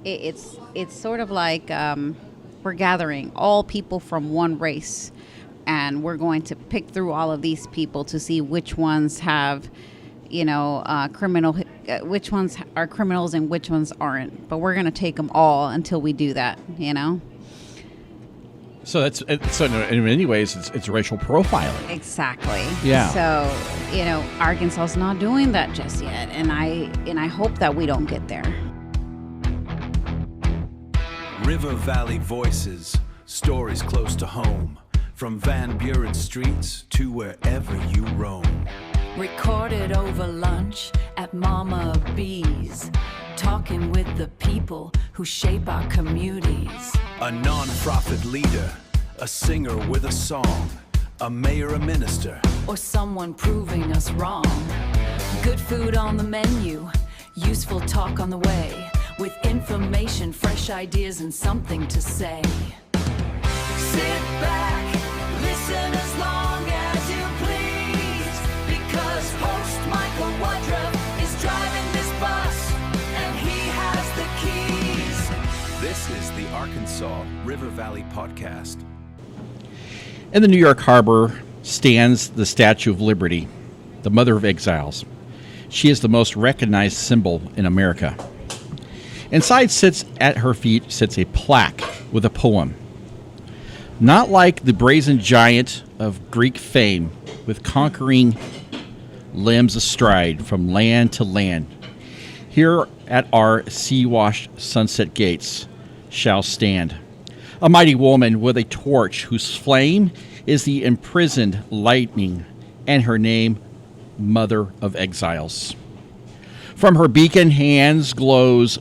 it's sort of like we're gathering all people from one race, and we're going to pick through all of these people to see which ones have, which ones are criminals and which ones aren't. But we're going to take them all until we do that, So in many ways, it's racial profiling. Exactly. Yeah. So, Arkansas is not doing that just yet, and I hope that we don't get there. River Valley Voices, stories close to home, from Van Buren streets to wherever you roam. Recorded over lunch at Mama B's, talking with the people who shape our communities. A non-profit leader, a singer with a song, a mayor, a minister, or someone proving us wrong. Good food on the menu, useful talk on the way, with information, fresh ideas, and something to say. Sit back, listen as long as you please, because host Michael Woodruff is driving this bus, and he has the keys. This is the Arkansas River Valley Podcast. In the New York Harbor stands the Statue of Liberty, the mother of exiles. She is the most recognized symbol in America. At her feet sits a plaque with a poem. Not like the brazen giant of Greek fame, with conquering limbs astride from land to land, here at our sea-washed sunset gates shall stand a mighty woman with a torch, whose flame is the imprisoned lightning, and her name, Mother of Exiles. From her beacon hands glows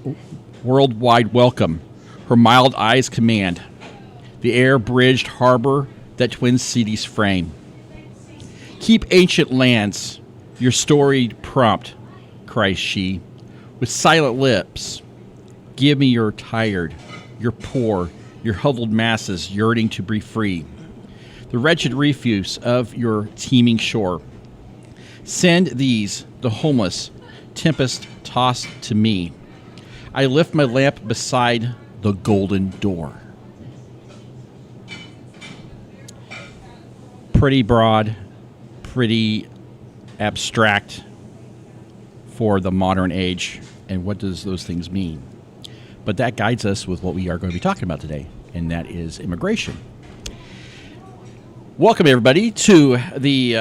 worldwide welcome. Her mild eyes command the air-bridged harbor that twin cities frame. Keep ancient lands, your storied prompt, cries she, with silent lips. Give me your tired, your poor, your huddled masses yearning to be free. The wretched refuse of your teeming shore. Send these, the homeless, tempest-tossed to me. I lift my lamp beside the golden door. Pretty broad, pretty abstract for the modern age. And what does those things mean? But that guides us with what we are going to be talking about today, and that is immigration. Welcome, everybody, to the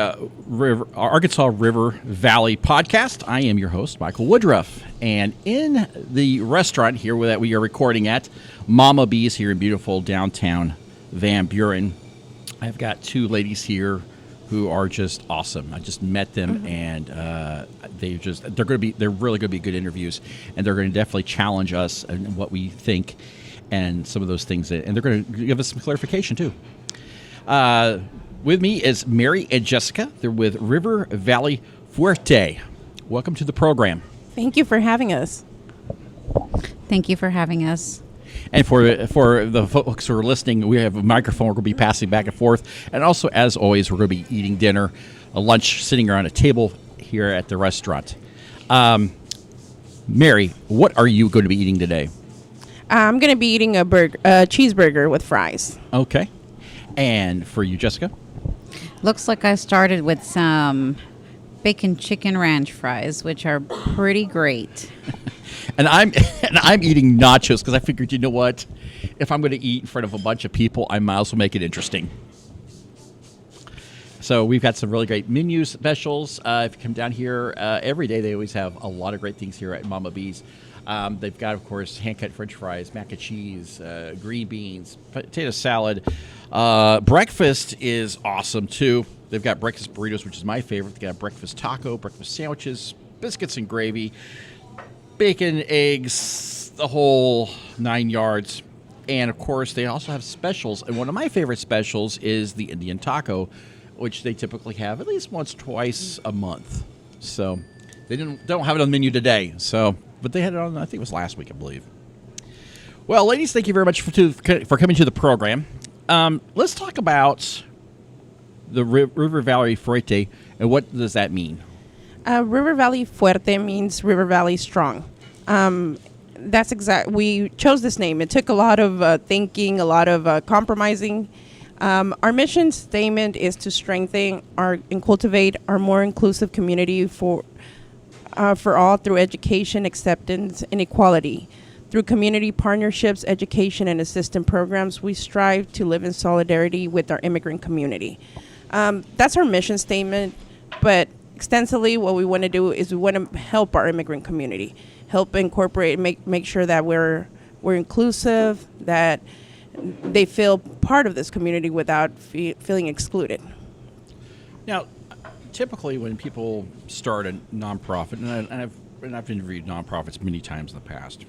Arkansas River Valley Podcast. I am your host, Michael Woodruff. And in the restaurant here that we are recording at, Mama B's here in beautiful downtown Van Buren, I've got two ladies here who are just awesome. I just met them, and they're really going to be good interviews, and they're going to definitely challenge us and what we think and some of those things, and they're going to give us some clarification too. With me is Mary and Jessica. They're with River Valley Fuerte. Welcome to the program. Thank you for having us. Thank you for having us. And for the folks who are listening, we have a microphone we're going to be passing back and forth. And also, as always, we're going to be eating dinner, a lunch, sitting around a table here at the restaurant. Mary, what are you going to be eating today? I'm going to be eating a cheeseburger with fries. Okay. And for you, Jessica? Looks like I started with some bacon chicken ranch fries, which are pretty great. And I'm eating nachos because I figured, you know what? If I'm going to eat in front of a bunch of people, I might as well make it interesting. So we've got some really great menu specials. If you come down here every day, they always have a lot of great things here at Mama B's. They've got, of course, hand-cut French fries, mac and cheese, green beans, potato salad. Breakfast is awesome, too. They've got breakfast burritos, which is my favorite. They've got breakfast taco, breakfast sandwiches, biscuits and gravy, bacon, eggs, the whole 9 yards. And, of course, they also have specials. And one of my favorite specials is the Indian taco, which they typically have at least once, twice a month. So they don't have it on the menu today. But they had it on, I think it was last week, I believe. Well, ladies, thank you very much for coming to the program. Let's talk about the River Valley Fuerte, and what does that mean? River Valley Fuerte means River Valley strong. That's exact. We chose this name. It took a lot of thinking, a lot of compromising. Our mission statement is to strengthen and cultivate our more inclusive community for all through education, acceptance, and equality. Through community partnerships, education, and assistance programs, we strive to live in solidarity with our immigrant community. That's our mission statement, but extensively what we want to do is we want to help our immigrant community, help incorporate, make sure that we're inclusive, that they feel part of this community without feeling excluded. Now, typically when people start a nonprofit, and I've interviewed nonprofits many times in the past,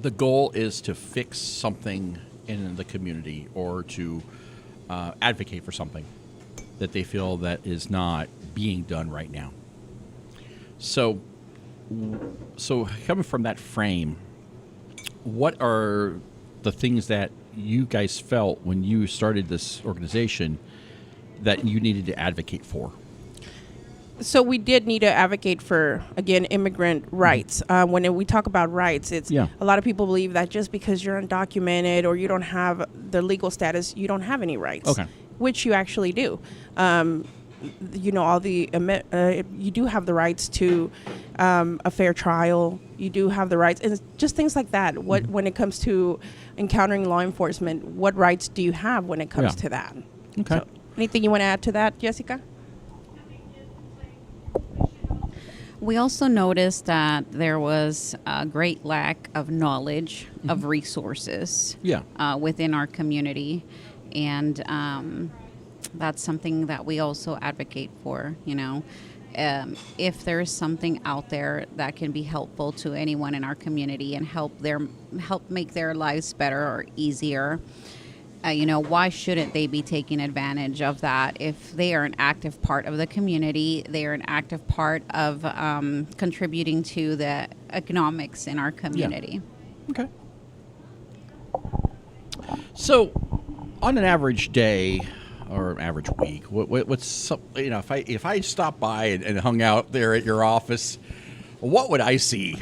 the goal is to fix something in the community or to advocate for something that they feel that is not being done right now. So coming from that frame, what are the things that you guys felt when you started this organization that you needed to advocate for? So we did need to advocate for, again, immigrant rights. When we talk about rights, it's a lot of people believe that just because you're undocumented or you don't have the legal status, you don't have any rights, which you actually do. All you do have the rights to a fair trial. You do have the rights, and just things like that. When it comes to encountering law enforcement, what rights do you have when it comes to that? Okay. So, anything you want to add to that, Jessica? We also noticed that there was a great lack of knowledge of resources within our community, and that's something that we also advocate for. If there's something out there that can be helpful to anyone in our community and help make their lives better or easier, why shouldn't they be taking advantage of that? If they are an active part of the community, they are an active part of contributing to the economics in our community. Okay. So, on an average day or average week, what's if I stopped by and hung out there at your office, what would I see?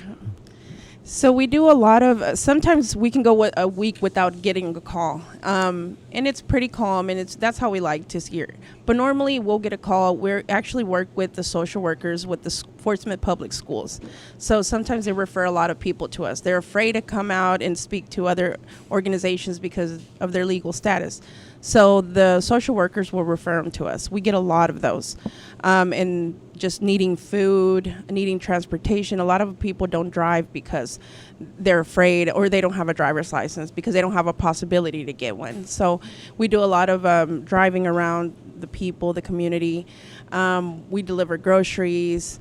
So we do a lot of, sometimes we can go a week without getting a call. And it's pretty calm, and that's how we like to hear it. But normally we'll get a call. We actually work with the social workers with the Fort Smith Public Schools. So sometimes they refer a lot of people to us. They're afraid to come out and speak to other organizations because of their legal status. So the social workers will refer them to us. We get a lot of those. And just needing food, needing transportation. A lot of people don't drive because they're afraid, or they don't have a driver's license because they don't have a possibility to get one. So we do a lot of driving around the people, the community. We deliver groceries.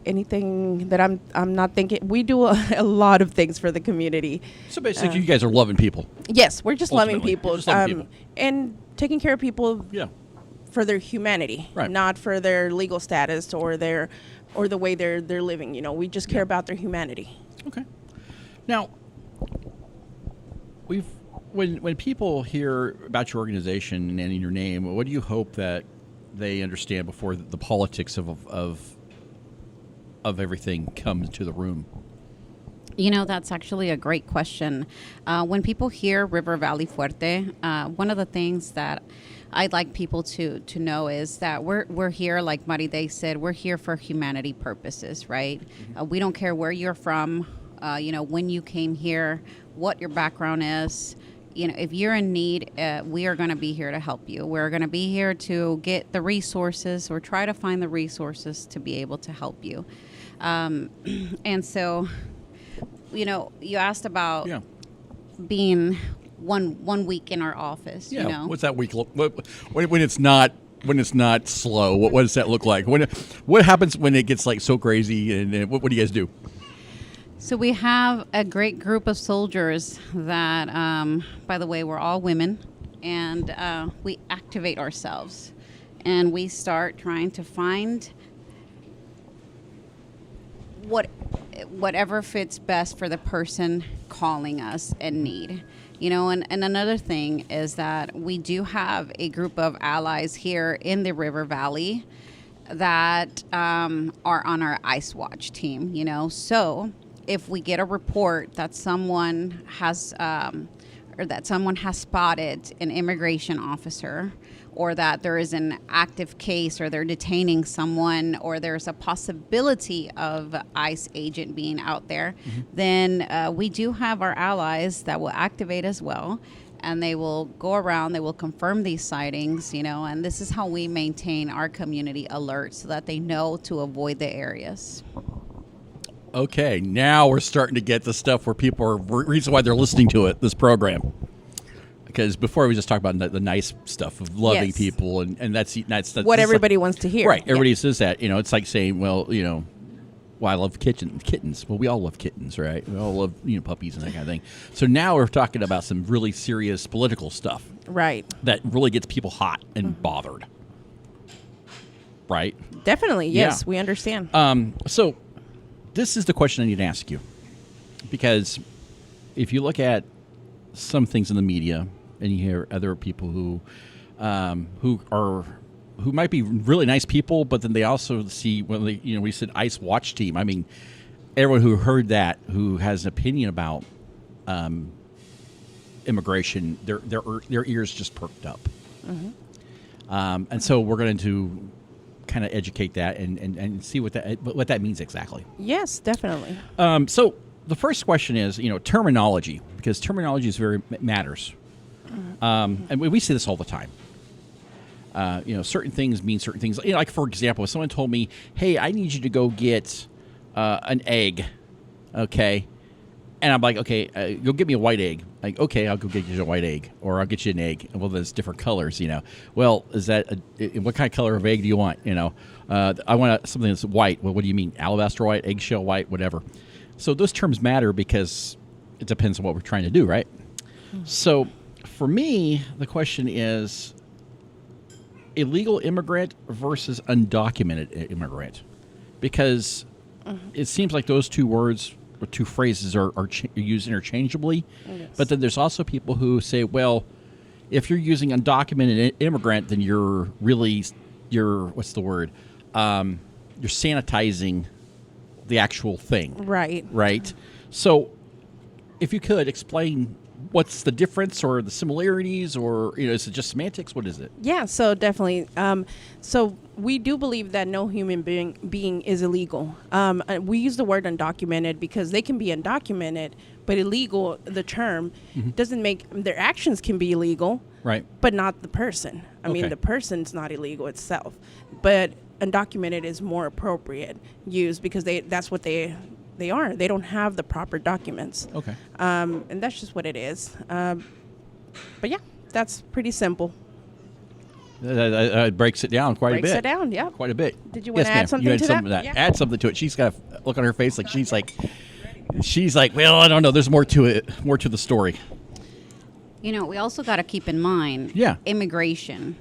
Anything that I'm not thinking. We do a lot of things for the community. So basically, you guys are loving people. Yes, we're just loving Ultimately, people, just loving people. and taking care of people. For their humanity, not for their legal status or the way they're living. We just care about their humanity. Okay. Now, when people hear about your organization and your name, what do you hope that they understand before the politics of everything comes to the room? That's actually a great question. When people hear River Valley Fuerte, one of the things that I'd like people to know is that we're here, like Maride said, we're here for humanity purposes, right? We don't care where you're from, when you came here, what your background is. If you're in need, we are going to be here to help you. We're going to be here to get the resources or try to find the resources to be able to help you. And so, you asked about being one week in our office. What's that week look when it's not slow? What does that look like? What happens when it gets so crazy? And what do you guys do? So we have a great group of soldiers that, by the way, we're all women, and we activate ourselves, and we start trying to find whatever fits best for the person calling us in need. And another thing is that we do have a group of allies here in the River Valley that are on our ICE Watch team, So if we get a report that someone has or that someone has spotted an immigration officer, or that there is an active case, or they're detaining someone, or there's a possibility of ICE agent being out there, then we do have our allies that will activate as well, and they will go around, they will confirm these sightings, and this is how we maintain our community alert so that they know to avoid the areas. Okay, now we're starting to get the stuff where people are reason why they're listening to this program. Because before we just talked about the nice stuff of loving Yes. people, and that's What everybody wants to hear. Right, everybody says that. It's like saying, well, I love kittens. Well, we all love kittens, right? We all love puppies and that kind of thing. So now we're talking about some really serious political stuff. Right. That really gets people hot and bothered. Right? Definitely, yes, Yeah. we understand. So this is the question I need to ask you. Because if you look at some things in the media and you hear other people who might be really nice people, but then they also see when we said ICE watch team. I mean, everyone who heard that, who has an opinion about immigration, their ears just perked up. And so we're going to kind of educate that and see what that means exactly. Yes, definitely. So the first question is, terminology, because terminology is matters. And we see this all the time. Certain things mean certain things. Like, for example, if someone told me, hey, I need you to go get an egg, okay? And I'm like, okay, go get me a white egg. Like, okay, I'll go get you a white egg, or I'll get you an egg. Well, there's different colors, Well, is that what kind of color of egg do you want? I want something that's white. Well, what do you mean? Alabaster white, eggshell white, whatever. So those terms matter because it depends on what we're trying to do, right? So for me, the question is illegal immigrant versus undocumented immigrant, because it seems like those two words or two phrases are used interchangeably. Yes. But then there's also people who say, well, if you're using undocumented immigrant, then you're what's the word? You're sanitizing the actual thing. Right. Right. So if you could explain what's the difference or the similarities, or is it just semantics? What is it? Yeah, so definitely. So we do believe that no human being is illegal. We use the word undocumented because they can be undocumented, but illegal, the term, doesn't make their actions can be illegal, right? But not the person. I mean, the person's not illegal itself, but undocumented is more appropriate use because that's what they are. They don't have the proper documents. Okay. And that's just what it is. But yeah, that's pretty simple. It breaks it down quite a bit. Breaks it down, yeah. Quite a bit. Did you want to ma'am. add something You to that? Yeah. Add something to it. She's got a look on her face like she's like, well, I don't know. There's more to it, more to the story. We also got to keep in mind immigration,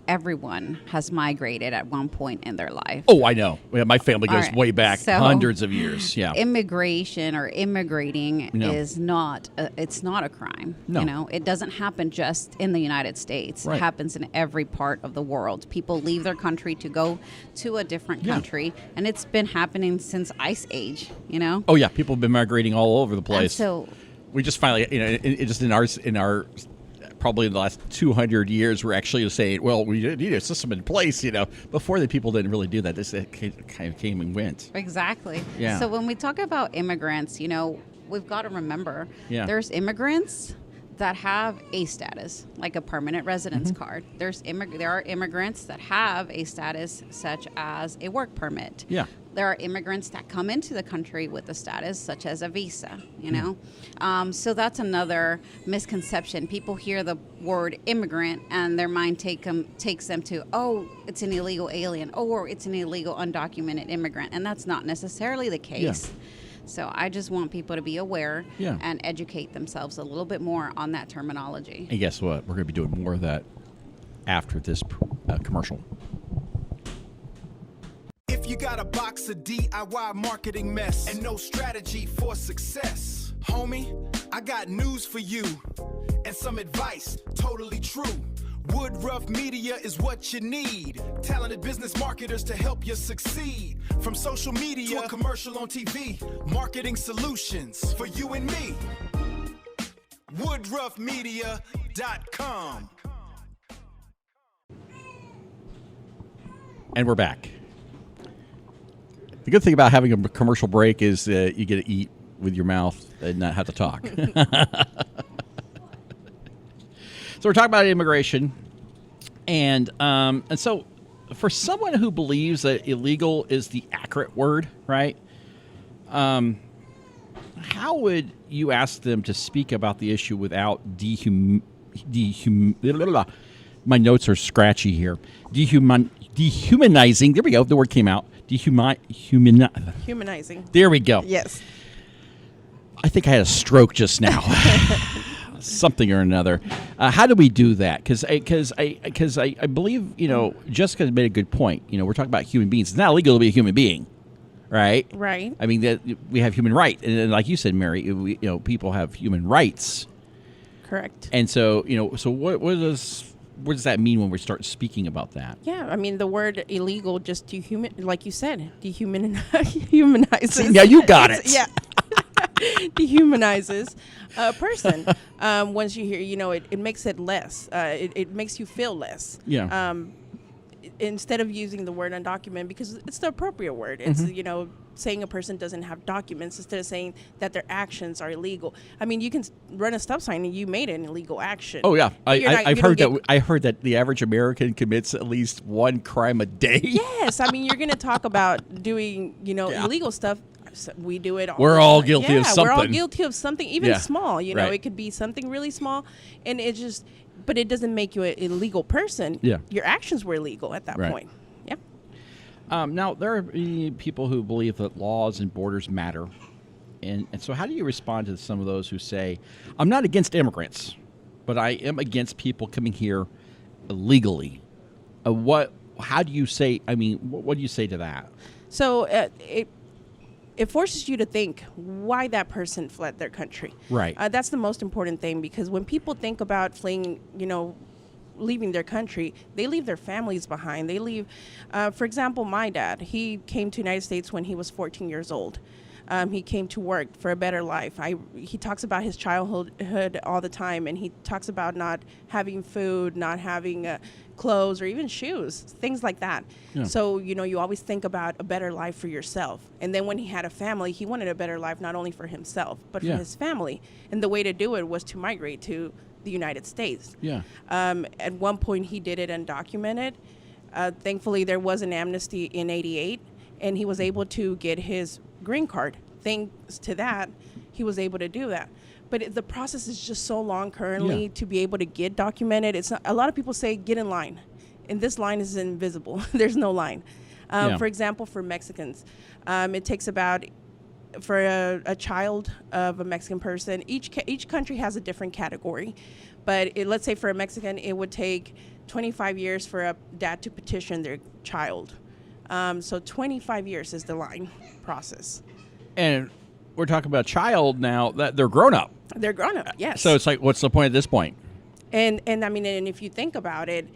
everyone has migrated at one point in their life. Oh, I know. Yeah, my family goes right. way back, So, hundreds of years. Yeah. Immigration or immigrating is not it's not a crime. No. It doesn't happen just in the United States. Right. It happens in every part of the world. People leave their country to go to a different country, and it's been happening since Ice Age, Oh, yeah. People have been migrating all over the place. And so we just finally, just in our probably in the last 200 years, we're actually saying, well, we need a system in place, Before the people didn't really do that. This kind of came and went. Exactly. Yeah. So when we talk about immigrants, we've got to remember there's immigrants that have a status, like a permanent residence card. There are immigrants that have a status such as a work permit. Yeah. There are immigrants that come into the country with a status such as a visa, So that's another misconception. People hear the word immigrant and their mind takes them to, oh, it's an illegal alien, or it's an illegal undocumented immigrant. And that's not necessarily the case. Yeah. So I just want people to be aware Yeah. and educate themselves a little bit more on that terminology. And guess what? We're going to be doing more of that after this commercial. If you got a box of DIY marketing mess and no strategy for success, homie, I got news for you and some advice, totally true. Woodruff Media is what you need. Talented business marketers to help you succeed. From social media to a commercial on TV, marketing solutions for you and me. WoodruffMedia.com. And we're back. The good thing about having a commercial break is you get to eat with your mouth and not have to talk. So we're talking about immigration, and so for someone who believes that illegal is the accurate word, right? How would you ask them to speak about the issue without my notes are scratchy here. Dehumanizing. There we go. The word came out. Humanizing. There we go. Yes. I think I had a stroke just now. Something or another. How do we do that? Because I believe, Jessica made a good point. We're talking about human beings. It's not illegal to be a human being, right? Right. I mean, we have human rights, and like you said, Mary, people have human rights. Correct. And so, so what does that mean when we start speaking about that? Yeah, I mean, the word illegal just like you said, dehumanizes. See, now you got it. Yeah. Dehumanizes a person. Once you hear, it makes it less. It makes you feel less. Yeah. Instead of using the word undocumented, because it's the appropriate word. It's, saying a person doesn't have documents instead of saying that their actions are illegal. I mean, you can run a stop sign and you made an illegal action. Oh yeah, I've heard that. I heard that the average American commits at least one crime a day. Yes, I mean, you're going to talk about doing, illegal stuff. We do it all. We're all guilty of something. We're all guilty of something, even small. Right. It could be something really small, and but it doesn't make you an illegal person. Yeah. Your actions were illegal at that point. Yeah. Now, there are people who believe that laws and borders matter. And so how do you respond to some of those who say, I'm not against immigrants, but I am against people coming here illegally? How do you say, what do you say to that? So it forces you to think why that person fled their country. Right. That's the most important thing, because when people think about fleeing, leaving their country, they leave their families behind. They leave, for example, my dad, he came to the United States when he was 14 years old. He came to work for a better life. He talks about his childhood all the time, and he talks about not having food, not having clothes or even shoes, things like that. Yeah. So, you always think about a better life for yourself. And then when he had a family, he wanted a better life not only for himself, but for his family. And the way to do it was to migrate to the United States. Yeah. At one point, he did it undocumented. Thankfully, there was an amnesty in '88, and he was able to get his green card. Thanks to that, he was able to do that. But the process is just so long currently to be able to get documented. It's not, a lot of people say get in line, and this line is invisible. There's no line. For example, for Mexicans, it takes about, for a child of a Mexican person, each country has a different category. But let's say for a Mexican, it would take 25 years for a dad to petition their child. So 25 years is the line process. And we're talking about a child now that they're grown up. They're grown up, yes. So it's like, what's the point at this point? And if you think about it,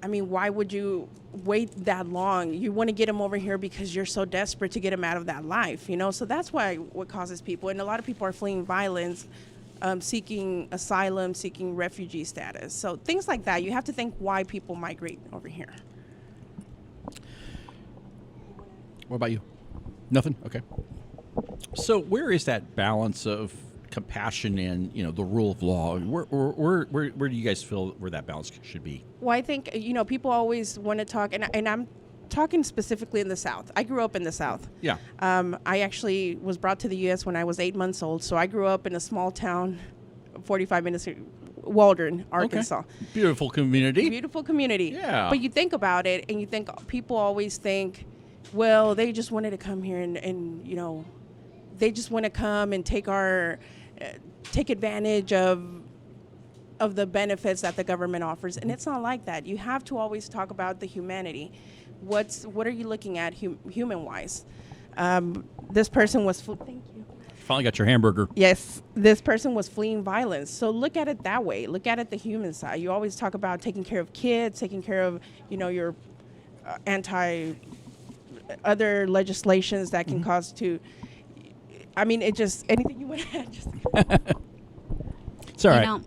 why would you wait that long? You want to get them over here because you're so desperate to get them out of that life, So that's what causes people. And a lot of people are fleeing violence, seeking asylum, seeking refugee status. So things like that. You have to think why people migrate over here. What about you? Nothing? Okay. So where is that balance of compassion and the rule of law? Where do you guys feel where that balance should be? Well, I think people always want to talk, and I'm talking specifically in the South. I grew up in the South. Yeah. I actually was brought to the U.S. when I was 8 months old, so I grew up in a small town, 45 minutes, Waldron, Arkansas. Okay. Beautiful community. Beautiful community. Yeah. But you think about it, and you think people always think, well, they just wanted to come here and they just want to come and take advantage of the benefits that the government offers, and it's not like that. You have to always talk about the humanity. What are you looking at human wise? This person was thank you. Finally got your hamburger. Yes, this person was fleeing violence. So look at it that way. Look at it the human side. You always talk about taking care of kids, taking care of your other legislations that can cause to. I mean, it just anything you want to add. Just It's all right. You know,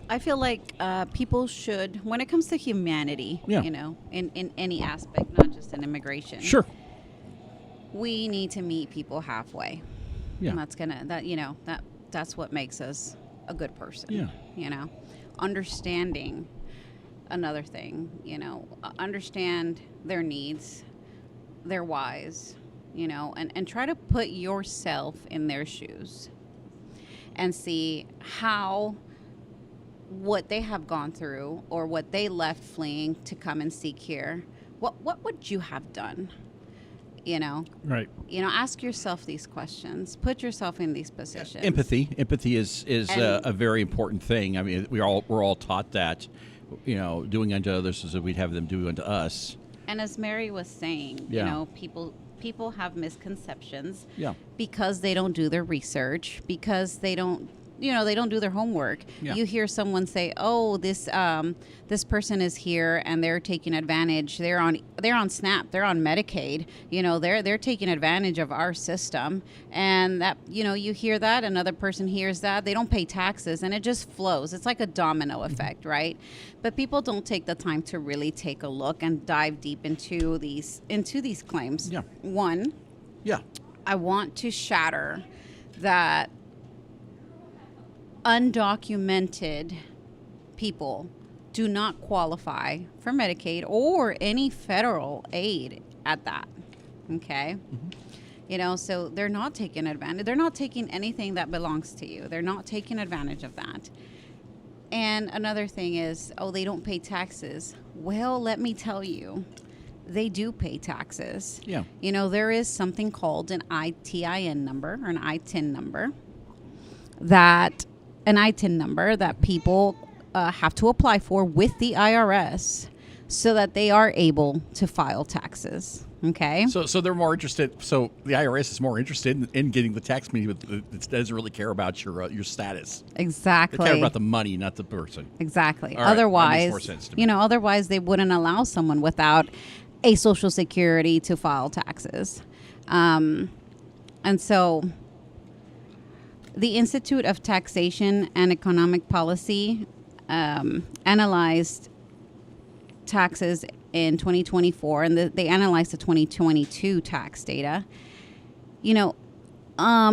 I feel like people should, when it comes to humanity, Yeah. you know, in any aspect, not just in immigration. Sure. We need to meet people halfway. Yeah. And that's what makes us a good person. Yeah. You know, understanding another thing, you know, understand their needs, their whys, you know, and try to put yourself in their shoes and see how what they have gone through or what they left fleeing to come and seek here, what would you have done? You know, Right. ask yourself these questions, put yourself in these positions. Empathy is a very important thing. I mean, we're all taught that, you know, doing unto others as if we'd have them do unto us. And as Mary was saying, Yeah. you know, people have misconceptions Yeah. because they don't do their research, because they don't do their homework. Yeah. You hear someone say, "Oh, this person is here and they're taking advantage. They're on SNAP, they're on Medicaid. You know, they're taking advantage of our system." And that, you know, you hear that, another person hears that, they don't pay taxes, and it just flows. It's like a domino effect, right? But people don't take the time to really take a look and dive deep into these claims. Yeah. One, Yeah. I want to shatter that undocumented people do not qualify for Medicaid or any federal aid at that. Okay? You know, so they're not taking advantage. They're not taking anything that belongs to you. They're not taking advantage of that. And another thing is, oh, they don't pay taxes. Well, let me tell you, they do pay taxes. Yeah. You know, there is something called an ITIN number or an ITIN number that people have to apply for with the IRS so that they are able to file taxes. Okay. So they're more interested. So the IRS is more interested in getting the tax money, but it doesn't really care about your status. Exactly. They care about the money, not the person. Exactly. All right, that Otherwise, makes more sense to me. you know, otherwise they wouldn't allow someone without a Social Security to file taxes. And so the Institute of Taxation and Economic Policy analyzed taxes in 2024, and they analyzed the 2022 tax data. You know,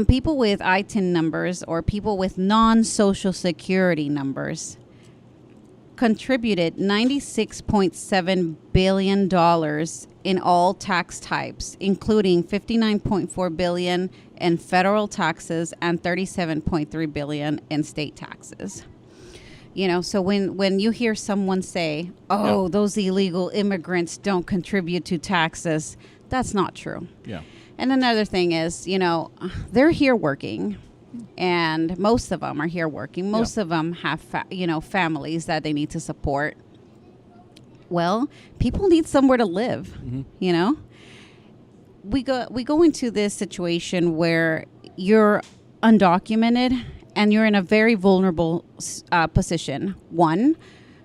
people with ITIN numbers or people with non-Social Security numbers contributed $96.7 billion in all tax types, including $59.4 billion in federal taxes and $37.3 billion in state taxes. You know, so when you hear someone say, "Oh, those illegal immigrants don't contribute to taxes," that's not true. Yeah. And another thing is, you know, they're here working, and most of them are here working. Most of them have, families that they need to support. Well, people need somewhere to live. You know, we go into this situation where you're undocumented and you're in a very vulnerable position. One,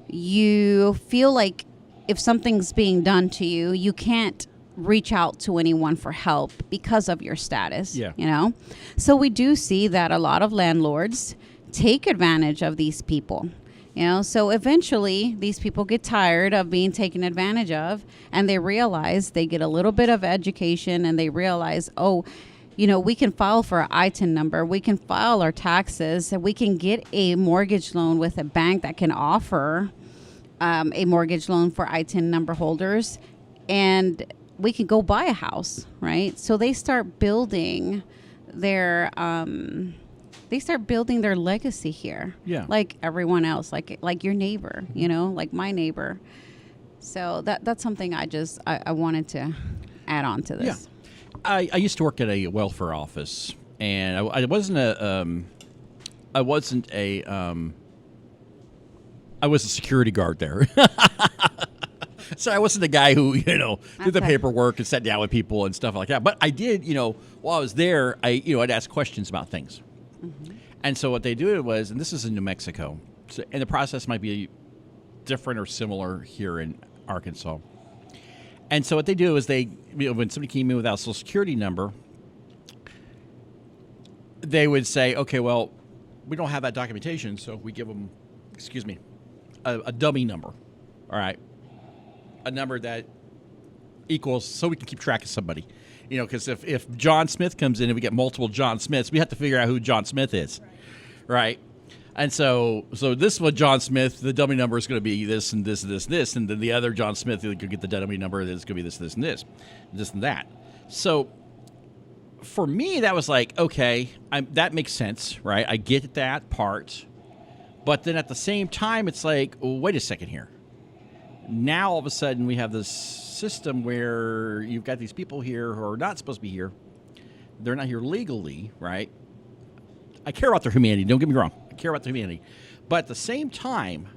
you feel like if something's being done to you, you can't reach out to anyone for help because of your status. Yeah. You know, so we do see that a lot of landlords take advantage of these people. You know, so eventually these people get tired of being taken advantage of, and they realize, they get a little bit of education, and they realize, oh, you know, we can file for an ITIN number, we can file our taxes, and we can get a mortgage loan with a bank that can offer a mortgage loan for ITIN number holders, and we can go buy a house, right? So they start building their legacy here. Yeah. Like everyone else, like your neighbor, you know, like my neighbor. So that's something I wanted to add on to this. Yeah. I used to work at a welfare office, and I wasn't I was a security guard there. So I wasn't the guy who, you know, did the Okay. paperwork and sat down with people and stuff like that. But I did, you know, while I was there, I'd ask questions about things. And so what they did was, and this is in New Mexico, so, and the process might be different or similar here in Arkansas. And so what they do is when somebody came in without a social security number, they would say, okay, well, we don't have that documentation, so we give them, a dummy number, all right? A number that equals, so we can keep track of somebody. Because if John Smith comes in and we get multiple John Smiths, we have to figure out who John Smith is, right? And so this one, John Smith, the dummy number is going to be this and this and this and this, and then the other John Smith, you could get the dummy number, it's going to be this and this and that. So for me, that was like, okay, that makes sense, right? I get that part. But then at the same time, it's like, oh, wait a second here. Now all of a sudden we have this system where you've got these people here who are not supposed to be here. They're not here legally, right? I care about their humanity. Don't get me wrong. I care about their humanity. But at the same time,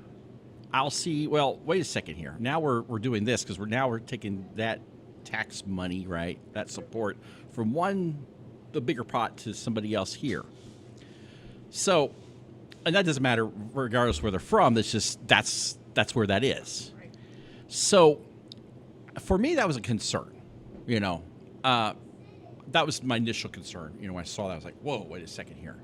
I'll see, well, wait a second here. Now we're doing this because we're taking that tax money, right, that support from the bigger pot to somebody else here. So, and that doesn't matter regardless where they're from. It's just that's where that is. So, for me, that was a concern. That was my initial concern. When I saw that, I was like, whoa, wait a second here.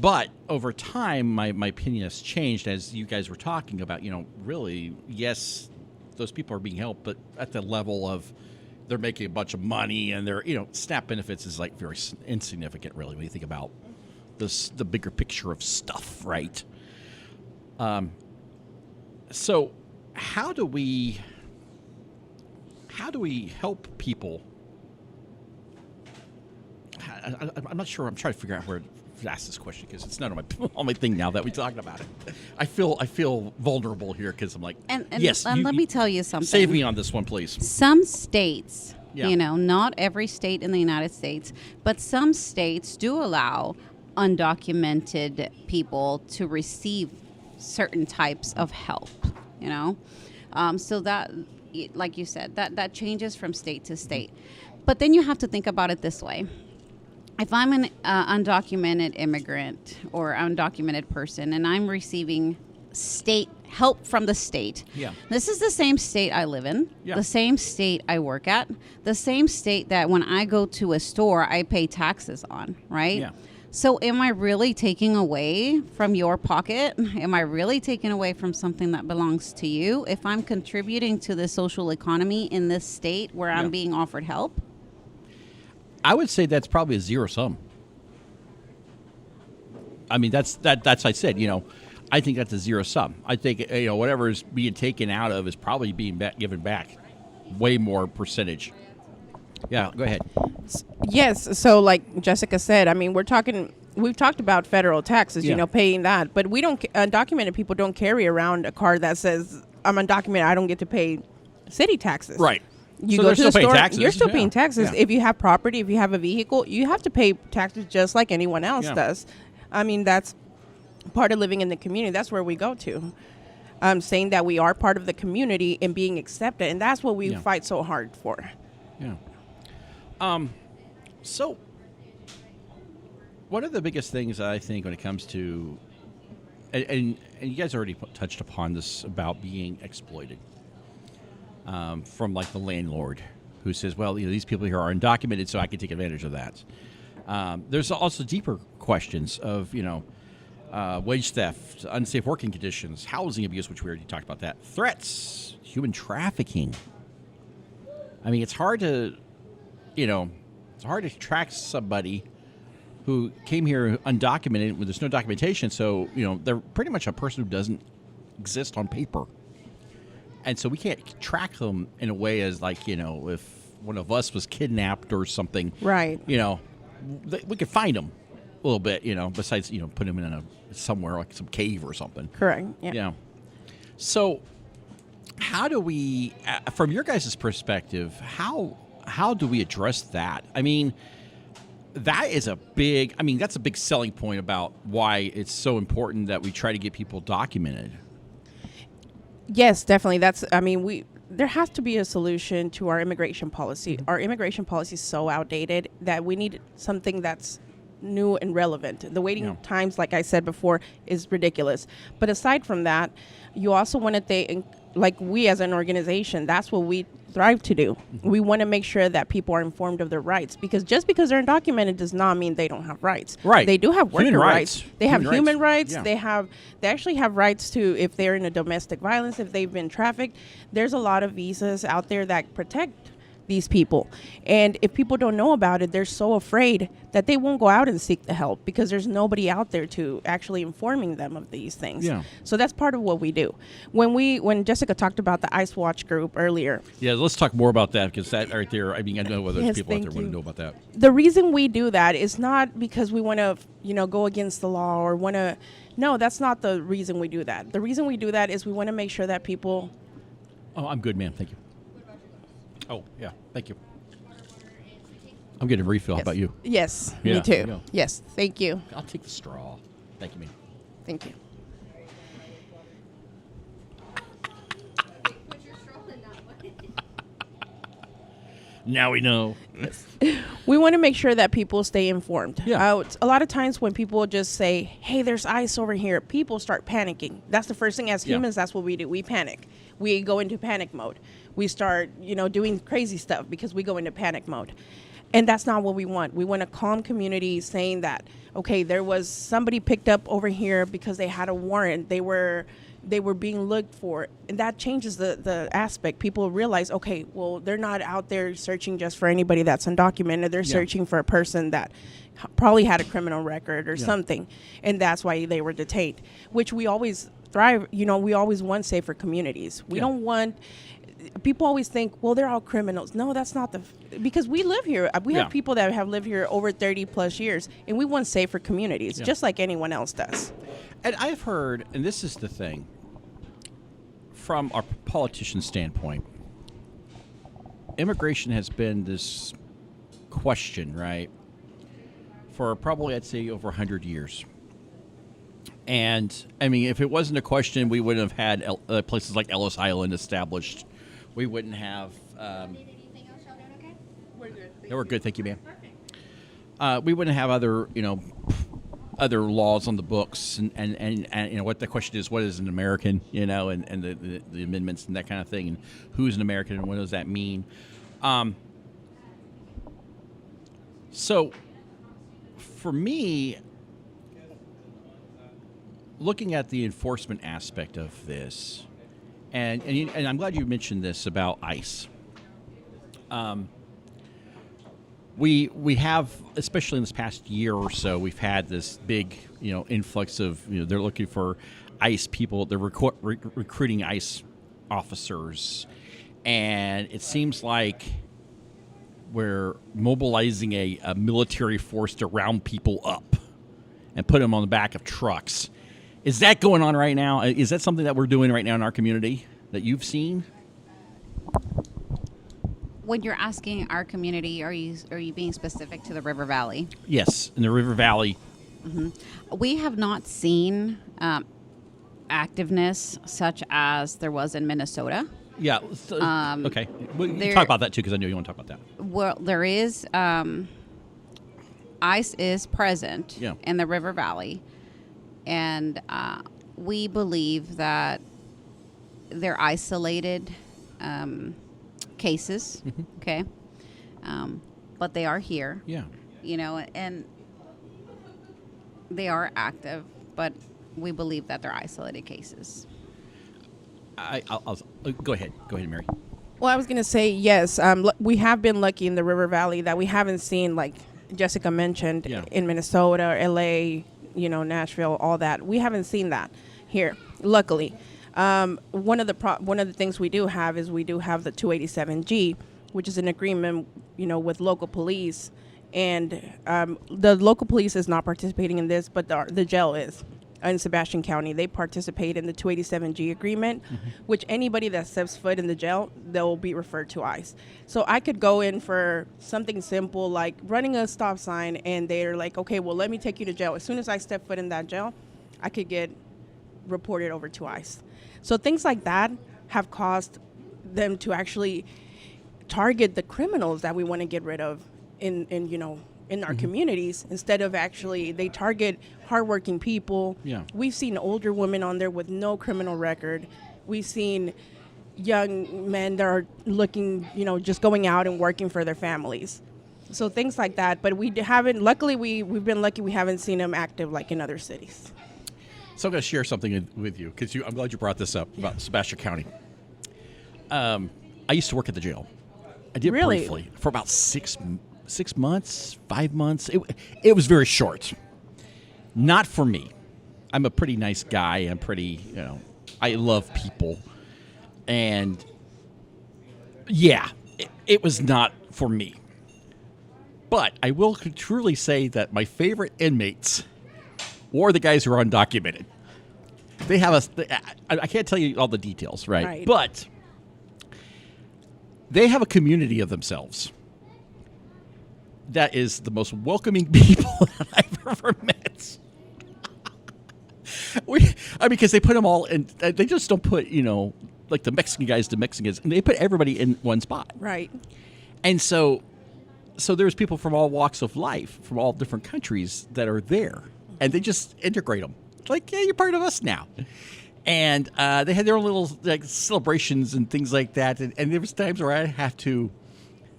But over time, my opinion has changed as you guys were talking about, really, yes, those people are being helped, but at the level of they're making a bunch of money and they're, SNAP benefits is like very insignificant, really, when you think about the bigger picture of stuff, right? So how do we help people? I'm not sure. I'm trying to figure out where to ask this question because it's not on my thing now that we're talking about it. I feel vulnerable here because I'm like, yes. And let me tell you something. Save me on this one, please. Some states, not every state in the United States, but some states do allow undocumented people to receive certain types of help. So that, like you said, that changes from state to state. But then you have to think about it this way. If I'm an undocumented immigrant or undocumented person and I'm receiving state help from the state, this is the same state I live in, the same state I work at, the same state that when I go to a store, I pay taxes on, right? Yeah. So am I really taking away from your pocket? Am I really taking away from something that belongs to you if I'm contributing to the social economy in this state where I'm being offered help? I would say that's probably a zero sum. I mean, that's I said, I think that's a zero sum. I think, whatever is being taken out of is probably being given back way more percentage. Yeah, go ahead. Yes. So like Jessica said, I mean, we've talked about federal taxes, paying that, but undocumented people don't carry around a card that says I'm undocumented. I don't get to pay city taxes. Right. You so go to the store, taxes. You're still paying taxes. Yeah. If you have property, if you have a vehicle, you have to pay taxes just like anyone else does. I mean, that's part of living in the community. That's where we go to. Saying that we are part of the community and being accepted. And that's what we fight so hard for. Yeah. So one of the biggest things I think when it comes to, and you guys already touched upon this about being exploited. From like the landlord who says, well, these people here are undocumented, so I can take advantage of that. There's also deeper questions of, wage theft, unsafe working conditions, housing abuse, which we already talked about that, threats, human trafficking. I mean, it's hard to track somebody who came here undocumented when there's no documentation. So, they're pretty much a person who doesn't exist on paper. And so we can't track them in a way as like, if one of us was kidnapped or something. Right. We could find them a little bit, besides, put them in somewhere like some cave or something. Correct. Yeah. So how do we, from your guys' perspective, how do we address that? I mean, that's a big selling point about why it's so important that we try to get people documented. Yes, definitely. There has to be a solution to our immigration policy. Mm-hmm. Our immigration policy is so outdated that we need something that's new and relevant. The waiting times, like I said before, is ridiculous. But aside from that, you also want to think, like we as an organization, that's what we thrive to do. We want to make sure that people are informed of their rights, because just because they're undocumented does not mean they don't have rights. Right. They do have worker Human rights. rights. They have Human human rights. rights. Yeah. They actually have rights to, if they're in a domestic violence, if they've been trafficked. There's a lot of visas out there that protect these people, and if people don't know about it, they're so afraid that they won't go out and seek the help because there's nobody out there to actually informing them of these things. Yeah. So that's part of what we do. When Jessica talked about the ICE Watch group earlier, Yeah, let's talk more about that, because that right there, I mean, I know whether Yes, people out there thank want to you. know about that. the reason we do that is not because we want to, go against the law or want to. No, that's not the reason we do that. The reason we do that is we want to make sure that people. Oh, I'm good, ma'am. Thank you. Oh, yeah. Thank you. I'm getting a refill. How about you? Yes, Yeah, me too. yeah. Yes, thank you. I'll take the straw. Thank you, ma'am. Thank you. Now we know. We want to make sure that people stay informed. Yeah. A lot of times when people just say, hey, there's ICE over here, people start panicking. That's the first thing as Yeah. humans, that's what we do. We panic. We go into panic mode. We start, doing crazy stuff because we go into panic mode. And that's not what we want. We want a calm community saying that, okay, there was somebody picked up over here because they had a warrant. They were being looked for, and that changes the aspect. People realize, okay, well, they're not out there searching just for anybody that's undocumented. They're searching for a person that probably had a criminal record or something, and that's why they were detained, which we always thrive. We always want safer communities. We don't want. People always think, well, they're all criminals. No, that's not because we live here. We Yeah. have people that have lived here over 30 plus years, and we want safer communities, Yeah. just like anyone else does. And I've heard, and this is the thing, from our politician standpoint, immigration has been this question, right, for probably, I'd say, over 100 years. And, I mean, if it wasn't a question, we wouldn't have had places like Ellis Island established. We wouldn't have... We're good. Yeah, we're good, thank you, ma'am. We wouldn't have other laws on the books, and what the question is, what is an American, and the amendments and that kind of thing, and who's an American and what does that mean. So, for me, looking at the enforcement aspect of this, and I'm glad you mentioned this about ICE. We have, especially in this past year or so, we've had this big, influx of, they're looking for ICE people. They're recruiting ICE officers, and it seems like we're mobilizing a military force to round people up and put them on the back of trucks. Is that going on right now? Is that something that we're doing right now in our community that you've seen? When you're asking our community, are you being specific to the River Valley? Yes, in the River Valley. We have not seen activeness such as there was in Minnesota. Yeah. Okay. Well, you there- talk about that too, because I know you want to talk about that. Well, there is ICE is present Yeah. in the River Valley, and we believe that they're isolated cases. Okay, but they are here. Yeah. And they are active, but we believe that they're isolated cases. I'll go ahead. Go ahead, Mary. Well, I was going to say, yes, we have been lucky in the River Valley that we haven't seen, like Jessica mentioned, Yeah. in Minnesota, LA, Nashville, all that. We haven't seen that here, luckily. One of the things we do have is we do have the 287G, which is an agreement, with local police. And the local police is not participating in this, but the jail is. In Sebastian County, they participate in the 287G agreement, which anybody that steps foot in the jail, they'll be referred to ICE. So I could go in for something simple like running a stop sign, and they're like, okay, well, let me take you to jail. As soon as I step foot in that jail, I could get reported over to ICE. So things like that have caused them to actually target the criminals that we want to get rid of in our communities, instead of actually they target hardworking people. Yeah. We've seen older women on there with no criminal record. We've seen, young men that are looking, just going out and working for their families. So things like that. But we haven't, luckily, we've been lucky we haven't seen them active like in other cities. So I'm going to share something with you because I'm glad you brought this up about Sebastian County. I used to work at the jail. I did Really? briefly for about 6 months, 5 months. It was very short. Not for me. I'm a pretty nice guy. I'm pretty, I love people. And yeah, it was not for me. But I will truly say that my favorite inmates were the guys who are undocumented. They have I can't tell you all the details, right? But they have a community of themselves that is the most welcoming people that I've ever met. Because they put them all in, they just don't put, like the Mexican guys, and they put everybody in one spot. Right. And so there's people from all walks of life, from all different countries that are there, and they just integrate them. It's like, yeah, you're part of us now. And they had their own little celebrations and things like that. And there was times where I'd have to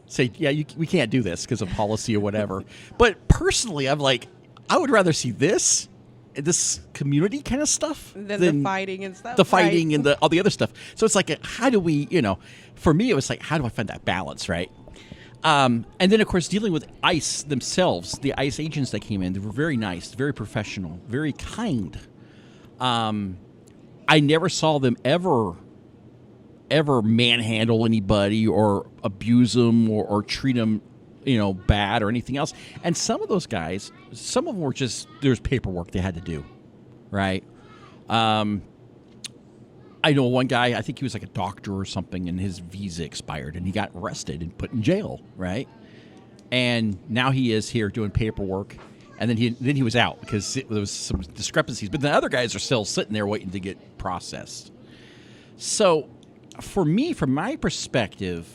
say, yeah, we can't do this because of policy or whatever. But personally, I'm like, I would rather see this community kind of stuff than the fighting and stuff. The fighting and all the other stuff. So it's like, how do we, for me, it was like, how do I find that balance, right? And then, of course, dealing with ICE themselves, the ICE agents that came in, they were very nice, very professional, very kind. I never saw them ever manhandle anybody or abuse them or treat them, bad or anything else. And some of those guys, some of them were just, there's paperwork they had to do, right? I know one guy, I think he was like a doctor or something, and his visa expired, and he got arrested and put in jail, right? And now he is here doing paperwork, and then he was out because there was some discrepancies. But the other guys are still sitting there waiting to get processed. So for me, from my perspective,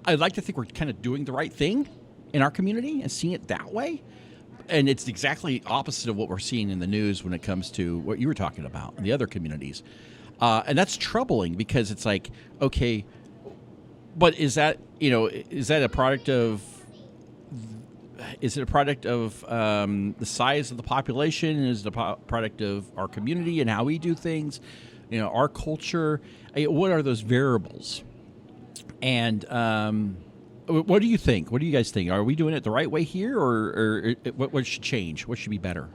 I'd like to think we're kind of doing the right thing in our community and seeing it that way. And it's exactly opposite of what we're seeing in the news when it comes to what you were talking about in the other communities. And that's troubling because it's like, okay, but is that a product of the size of the population? Is it a product of our community and how we do things? Our culture? What are those variables? And what do you think? What do you guys think? Are we doing it the right way here, or what should change? What should be better?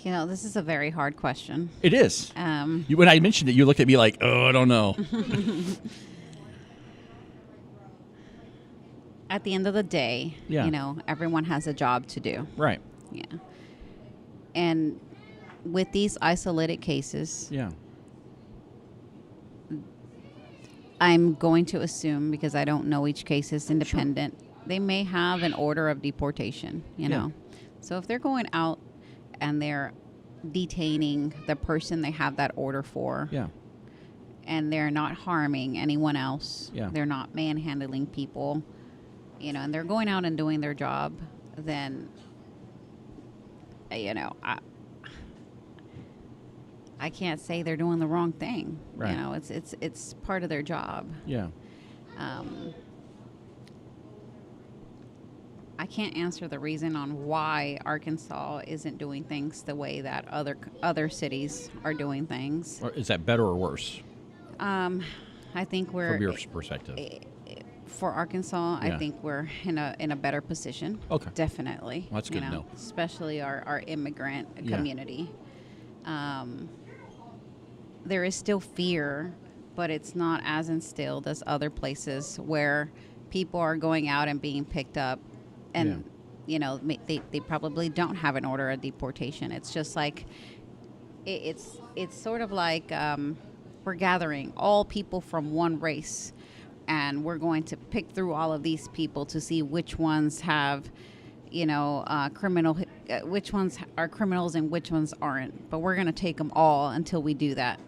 This is a very hard question. It is. When I mentioned it, you looked at me like, oh, I don't know. At the end of the day, everyone has a job to do. Right. Yeah. And with these isolated cases, I'm going to assume, because I don't know each case is independent, they may have an order of deportation, know. So if they're going out and they're detaining the person they have that order for, and they're not harming anyone else, they're not manhandling people, and they're going out and doing their job, then, I can't say they're doing the wrong thing. Right. It's part of their job. Yeah. I can't answer the reason on why Arkansas isn't doing things the way that other cities are doing things. Or is that better or worse? I think we're, from your perspective, for Arkansas, I think we're in a better position. Okay. Definitely. Well, that's good to know. Especially our immigrant community. There is still fear, but it's not as instilled as other places where people are going out and being picked up, and they probably don't have an order of deportation. It's just like it's sort of like we're gathering all people from one race, and we're going to pick through all of these people to see which ones have which ones are criminals and which ones aren't. But we're going to take them all until we do that,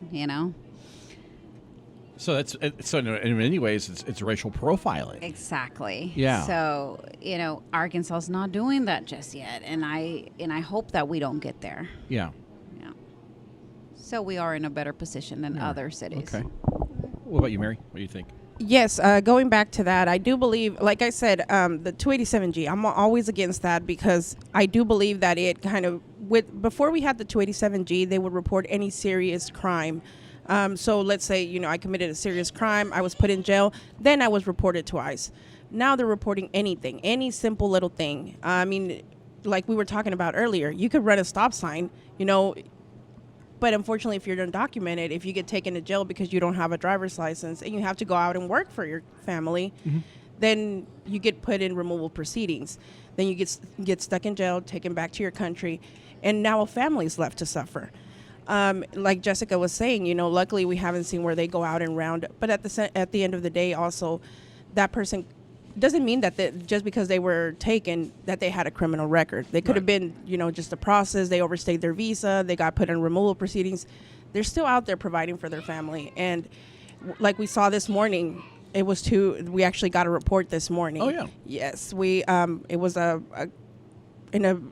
So in many ways, it's racial profiling. Exactly. Yeah. So, Arkansas's not doing that just yet. And I hope that we don't get there. Yeah. Yeah. So we are in a better position than other cities. Okay. What about you, Mary? What do you think? Yes, going back to that, I do believe, like I said, the 287G, I'm always against that because I do believe that it kind of, before we had the 287G, they would report any serious crime. So let's say, you know, I committed a serious crime, I was put in jail, then I was reported twice. Now they're reporting anything, any simple little thing. I mean, like we were talking about earlier, you could run a stop sign, you know, but unfortunately, if you're undocumented, if you get taken to jail because you don't have a driver's license and you have to go out and work for your family, then you get put in removal proceedings. Then you get stuck in jail, taken back to your country, and now a family's left to suffer. Like Jessica was saying, you know, luckily we haven't seen where they go out and round. But at the end of the day, also, that person doesn't mean that just because they were taken that they had a criminal record. They could have been, you know, just a process. They overstayed their visa. They got put in removal proceedings. They're still out there providing for their family. And like we saw this morning, we actually got a report this morning. Oh, yeah. Yes. It was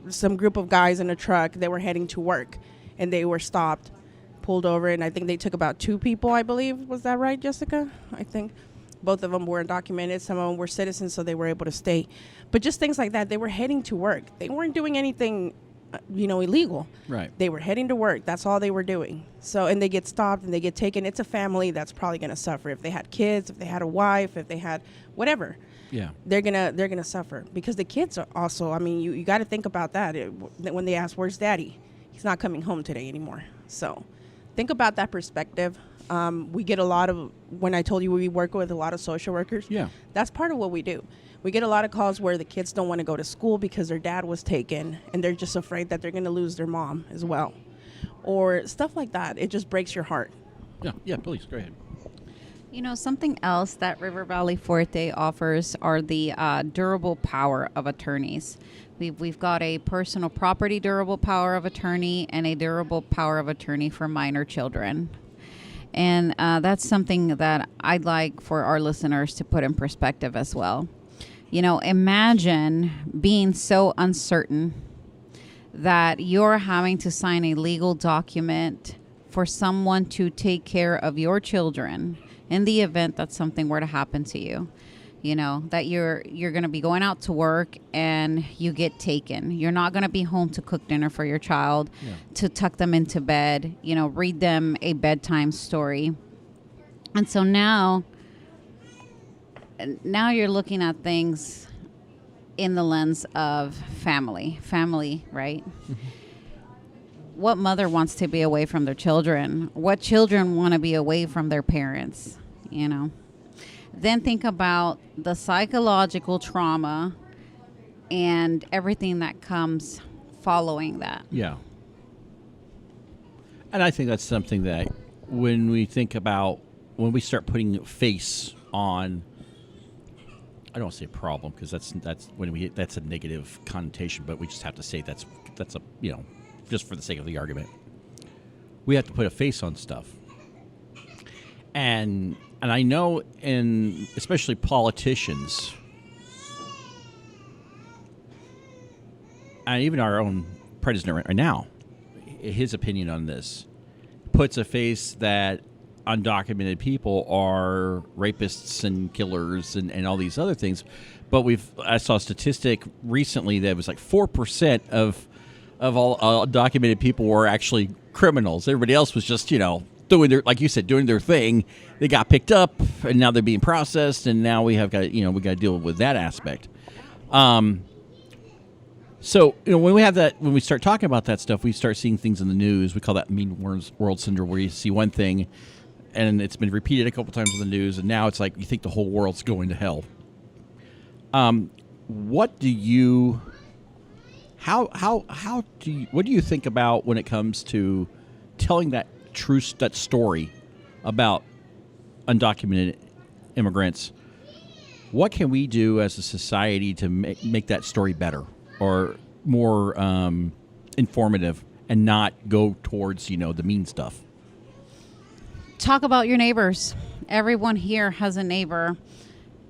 some group of guys in a truck. They were heading to work and they were stopped, pulled over. And I think they took about 2 people, I believe. Was that right, Jessica? I think. Both of them were undocumented. Some of them were citizens, so they were able to stay. But just things like that. They were heading to work. They weren't doing anything, you know, illegal. Right. They were heading to work. That's all they were doing. So, and they get stopped and they get taken. It's a family that's probably going to suffer. If they had kids, if they had a wife, if they had whatever. Yeah. They're gonna suffer because the kids are also. I mean, you got to think about that. When they ask, "Where's Daddy?" He's not coming home today anymore. So, think about that perspective. We get a lot of, when I told you we work with a lot of social workers, that's part of what we do. We get a lot of calls where the kids don't want to go to school because their dad was taken and they're just afraid that they're going to lose their mom as well. Or stuff like that. It just breaks your heart. Yeah, please, go ahead. You know, something else that River Valley Fuerte offers are the durable power of attorneys. We've got a personal property durable power of attorney and a durable power of attorney for minor children. And that's something that I'd like for our listeners to put in perspective as well. You know, imagine being so uncertain that you're having to sign a legal document for someone to take care of your children in the event that something were to happen to you. You know, that you're going to be going out to work and you get taken. You're not going to be home to cook dinner for your child, to tuck them into bed, you know, read them a bedtime story. And so now you're looking at things in the lens of family, right? What mother wants to be away from their children? What children want to be away from their parents, you know? Then think about the psychological trauma and everything that comes following that. Yeah. And I think that's something that when we start putting face on, I don't want to say problem because that's a negative connotation, but we just have to say that's a, you know, just for the sake of the argument. We have to put a face on stuff. And I know especially politicians, and even our own president right now, his opinion on this puts a face that undocumented people are rapists and killers and all these other things. But I saw a statistic recently that was like 4% of all undocumented people were actually criminals. Everybody else was just, you know, doing their thing. They got picked up and now they're being processed, and now we got to deal with that aspect. So, you know, when we start talking about that stuff, we start seeing things in the news. We call that mean world syndrome, where you see one thing and it's been repeated a couple times in the news, and now it's like you think the whole world's going to hell. What do you think about when it comes to telling that story about undocumented immigrants? What can we do as a society to make that story better or more informative and not go towards, you know, the mean stuff? Talk about your neighbors. Everyone here has a neighbor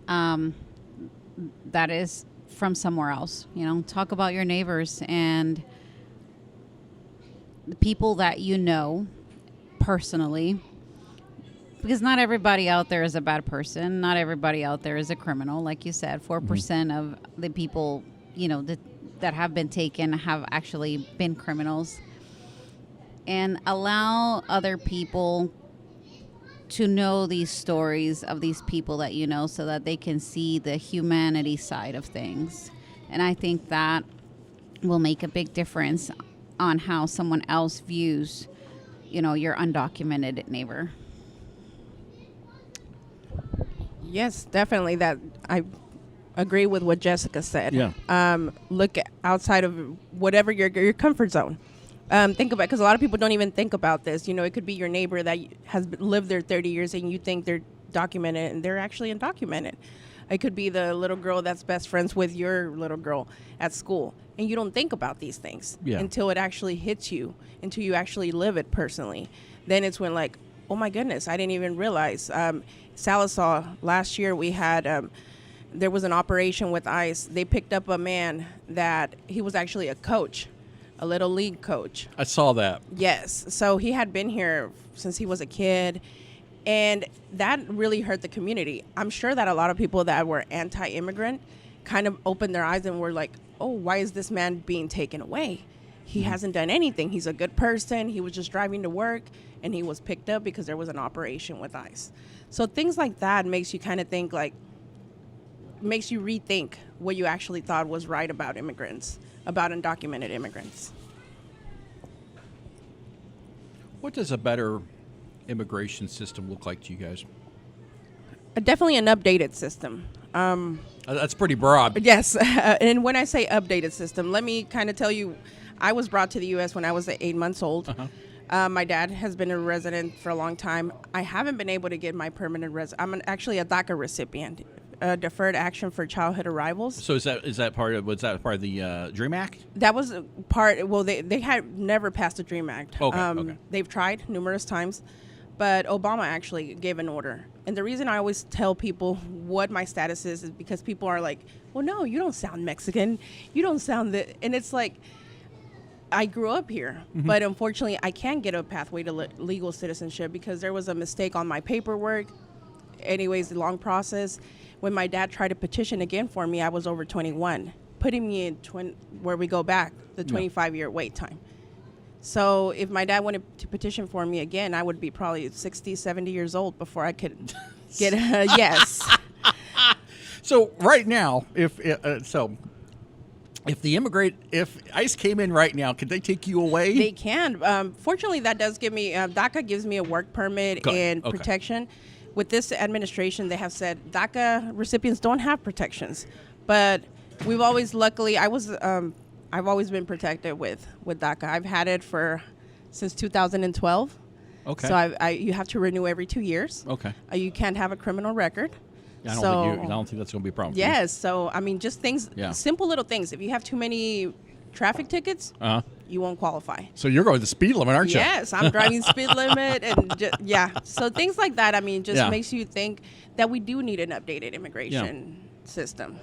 that is from somewhere else. You know, talk about your neighbors and the people that you know personally, because not everybody out there is a bad person. Not everybody out there is a criminal. Like you said, 4% of the people, that have been taken have actually been criminals. And allow other people to know these stories of these people that you know, so that they can see the humanity side of things. And I think that will make a big difference on how someone else views, your undocumented neighbor. Yes, definitely. That I agree with what Jessica said. Yeah. Look outside of whatever your comfort zone. Think about, because a lot of people don't even think about this. It could be your neighbor that has lived there 30 years and you think they're documented and they're actually undocumented. It could be the little girl that's best friends with your little girl at school. And you don't think about these things until it actually hits you, until you actually live it personally. Then it's when like, oh my goodness, I didn't even realize. Sallisaw, last year we had, there was an operation with ICE. They picked up a man that he was actually a coach, a little league coach. I saw that. Yes. So he had been here since he was a kid. And that really hurt the community. I'm sure that a lot of people that were anti-immigrant kind of opened their eyes and were like, oh, why is this man being taken away? He hasn't done anything. He's a good person. He was just driving to work and he was picked up because there was an operation with ICE. So things like that makes you kind of think makes you rethink what you actually thought was right about immigrants, about undocumented immigrants. What does a better immigration system look like to you guys? Definitely an updated system. That's pretty broad. Yes. And when I say updated system, let me kind of tell you, I was brought to the U.S. when I was 8 months old. My dad has been a resident for a long time. I haven't been able to get my permanent resident. I'm actually a DACA recipient, Deferred Action for Childhood Arrivals. So was that part of the Dream Act? That was part. Well, they had never passed the Dream Act. Okay. They've tried numerous times, but Obama actually gave an order. And the reason I always tell people what my status is because people are like, well, no, you don't sound Mexican. You don't sound that. And it's like, I grew up here, but unfortunately I can't get a pathway to legal citizenship because there was a mistake on my paperwork. Anyways, the long process. When my dad tried to petition again for me, I was over 21, putting me in where we go back, the 25-year wait time. So if my dad wanted to petition for me again, I would be probably 60, 70 years old before I could get a yes. So right now, if ICE came in right now, could they take you away? They can. Fortunately, that does give me, DACA gives me a work permit and protection. With this administration, they have said DACA recipients don't have protections. But we've always, luckily, I've always been protected with DACA. I've had it since 2012. Okay. So you have to renew every 2 years. Okay. You can't have a criminal record. I don't think that's going to be a problem. Yes. So, I mean, just things, Yeah. simple little things. If you have too many traffic tickets, you won't qualify. So you're going the speed limit, aren't you? Yes, I'm driving speed limit and so things like that. I mean, just makes you think that we do need an updated immigration system.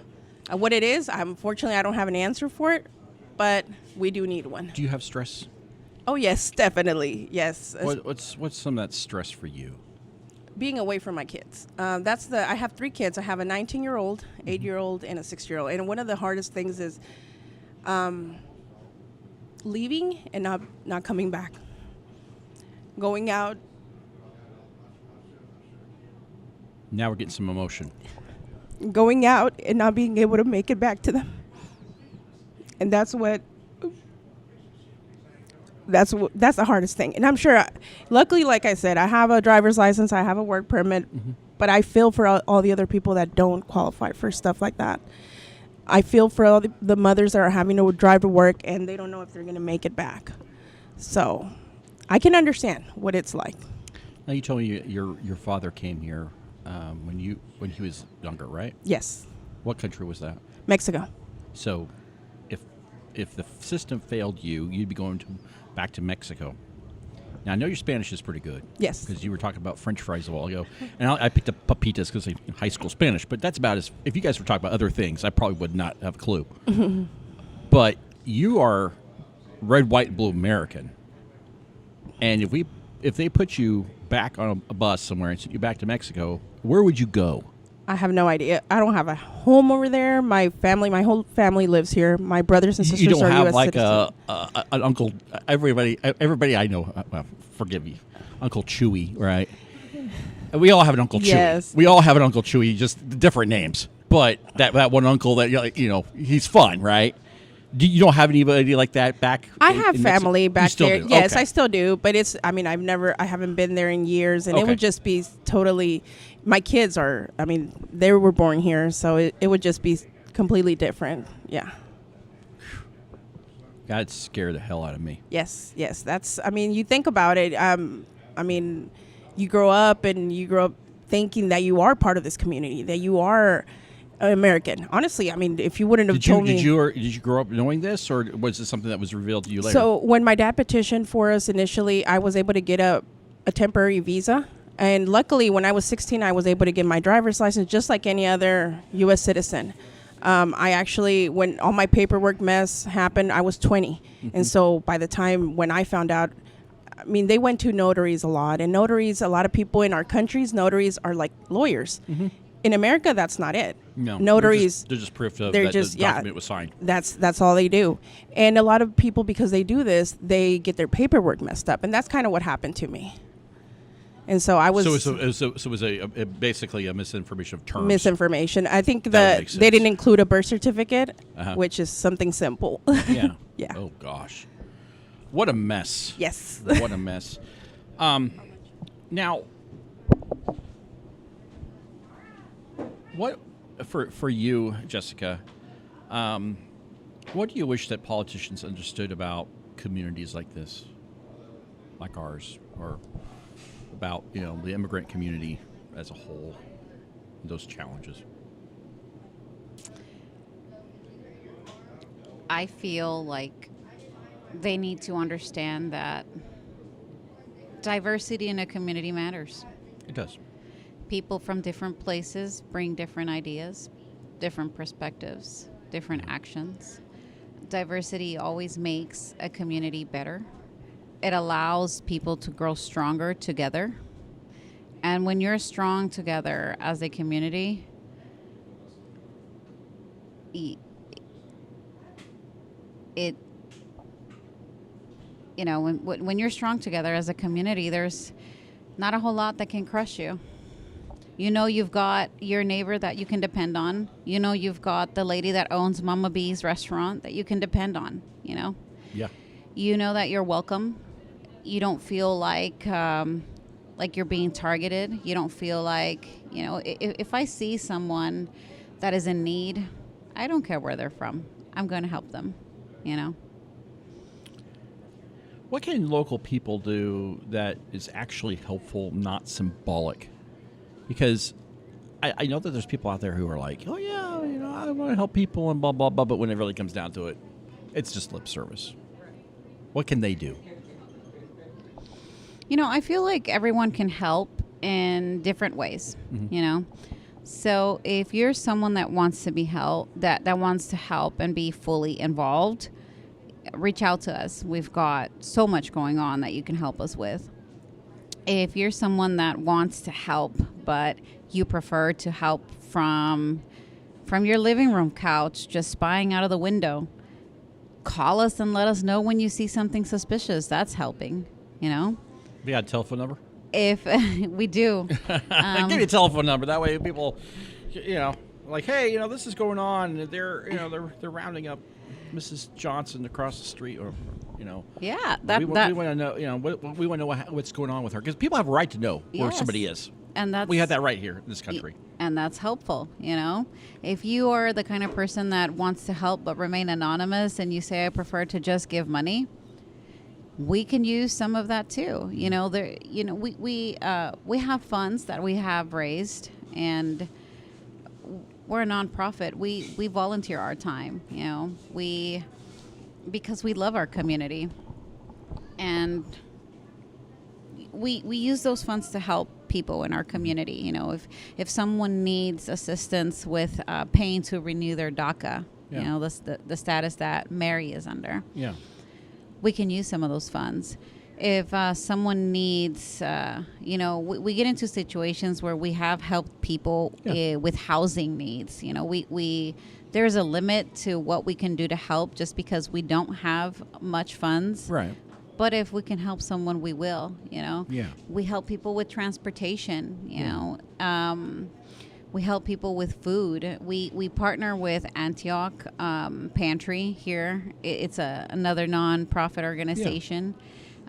What it is, unfortunately, I don't have an answer for it, but we do need one. Do you have stress? Oh yes, definitely, yes. What's some of that stress for you? Being away from my kids. I have 3 kids. I have a 19-year-old, 8-year-old, and a 6-year-old. And one of the hardest things is leaving and not coming back. Going out. Now we're getting some emotion. Going out and not being able to make it back to them. And that's the hardest thing. And I'm sure, luckily, like I said, I have a driver's license, I have a work permit, but I feel for all the other people that don't qualify for stuff like that. I feel for all the mothers that are having to drive to work and they don't know if they're going to make it back. So I can understand what it's like. Now you told me your father came here when he was younger, right? Yes. What country was that? Mexico. So if the system failed you, you'd be going back to Mexico. Now, I know your Spanish is pretty good. Yes. Because you were talking about French fries a while ago. And I picked up papitas because of high school Spanish. But that's about if you guys were talking about other things, I probably would not have a clue. But you are red, white, blue American. And if we if they put you back on a bus somewhere and sent you back to Mexico, where would you go? I have no idea. I don't have a home over there. My whole family lives here. My brothers and sisters You don't are have U.S. like citizens. an uncle. Everybody I know. Well, forgive me, Uncle Chewy, right? And we all have an Uncle Chewy. Yes. We all have an Uncle Chewy, just different names. But that one uncle that he's fun, right? You don't have anybody like that back? I have family back there. Do. Yes, Okay. I still do. But I haven't been there in years, and it Okay. would just be totally. My kids they were born here, so it would just be completely different. Yeah. That'd scare the hell out of me. Yes. That's. You think about it. You grow up thinking that you are part of this community, that you are American. Honestly, if you wouldn't have told me. Did you grow up knowing this, or was this something that was revealed to you later? So when my dad petitioned for us initially, I was able to get a temporary visa. And luckily, when I was 16, I was able to get my driver's license just like any other U.S. citizen. I actually, when all my paperwork mess happened, I was 20. Mm-hmm. And so by the time when I found out, they went to notaries a lot. And notaries, a lot of people in our countries, notaries are like lawyers. Mm-hmm. In America, that's not it. No, notaries. They're just proof that the document was signed. That's all they do. And a lot of people, because they do this, they get their paperwork messed up. And that's kind of what happened to me. And so I was. So it was basically a misinformation of terms. Misinformation. I think that they didn't include a birth certificate, Uh-huh. which is something simple. Yeah. Yeah. Oh gosh, what a mess. Yes. What a mess. Now, what for you, Jessica? What do you wish that politicians understood about communities like this, like ours, or about the immigrant community as a whole, those challenges? I feel like they need to understand that diversity in a community matters. It does. People from different places bring different ideas, different perspectives, different actions. Diversity always makes a community better. It allows people to grow stronger together. And when you're strong together as a community, when you're strong together as a community, there's not a whole lot that can crush you. You've got your neighbor that you can depend on. You've got the lady that owns Mama B's restaurant that you can depend on, Yeah. You know that you're welcome. You don't feel like you're being targeted. You don't feel like, if I see someone that is in need, I don't care where they're from. I'm going to help them, What can local people do that is actually helpful, not symbolic? Because I know that there's people out there who are like, oh, yeah, I want to help people and blah, blah, blah. But when it really comes down to it, it's just lip service. What can they do? I feel like everyone can help in different ways, So if you're someone that wants to be that wants to help and be fully involved, reach out to us. We've got so much going on that you can help us with. If you're someone that wants to help, but you prefer to help from your living room couch, just spying out of the window, call us and let us know when you see something suspicious. That's helping, We got a telephone number? If we do. Give me a telephone number. That way people, like, hey, this is going on. They're rounding up Mrs. Johnson across the street, or Yeah, we want to know. We want to know what's going on with her, because people have a right to know where Yes. somebody is. And We have that right here in this country. And that's helpful, If you are the kind of person that wants to help but remain anonymous, and you say, I prefer to just give money, we can use some of that too. We have funds that we have raised, and we're a nonprofit. We volunteer our time, because we love our community, and we use those funds to help people in our community. If someone needs assistance with paying to renew their DACA, the status that Mary is under. Yeah. We can use some of those funds. if someone needs, we get into situations where we have helped people with housing needs. We there's a limit to what we can do to help just because we don't have much funds. Right. But if we can help someone, we will, Yeah. We help people with transportation, we help people with food. We partner with Antioch Pantry here. It's another nonprofit organization.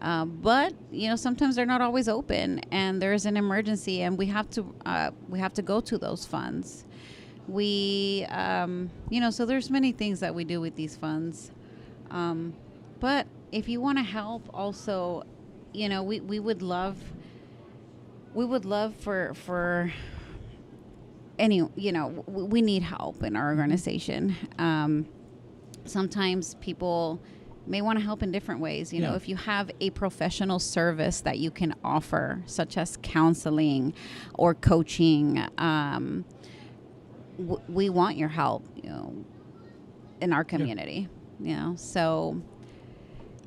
But sometimes they're not always open, and there's an emergency, and we have to go to those funds. We so there's many things that we do with these funds. But if you want to help, also, we would love for any, we need help in our organization. Sometimes people may want to help in different ways. If you have a professional service that you can offer, such as counseling or coaching, we want your help, in our community, so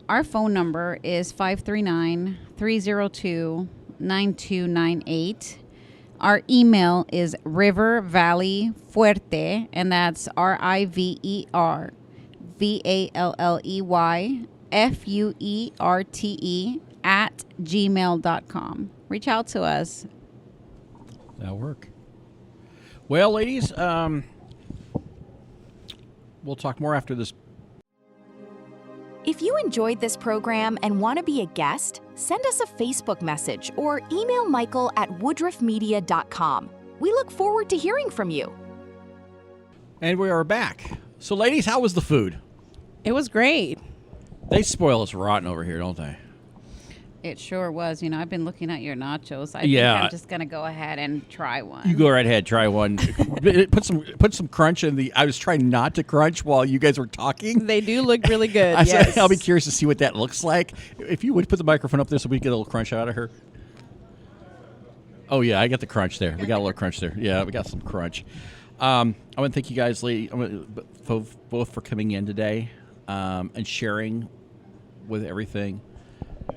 our phone number is 539-302-9298. Our email is River Valley Fuerte, and that's RIVER VALLEY FUERTE @gmail.com. Reach out to us. That'll work. Well, ladies, we'll talk more after this. If you enjoyed this program and want to be a guest, send us a Facebook message or email Michael at woodruffmedia.com. We look forward to hearing from you. And we are back. So, ladies, how was the food? It was great. They spoil us rotten over here, don't they? It sure was. I've been looking at your nachos. I Yeah. think I'm just going to go ahead and try one. You go right ahead, try one. Put some crunch in the. I was trying not to crunch while you guys were talking. They do look really good. Yes. I'll be curious to see what that looks like. If you would put the microphone up there so we can get a little crunch out of her. Oh yeah, I got the crunch there. We got a little crunch there. Yeah, we got some crunch. I want to thank you guys, both for coming in today and sharing with everything.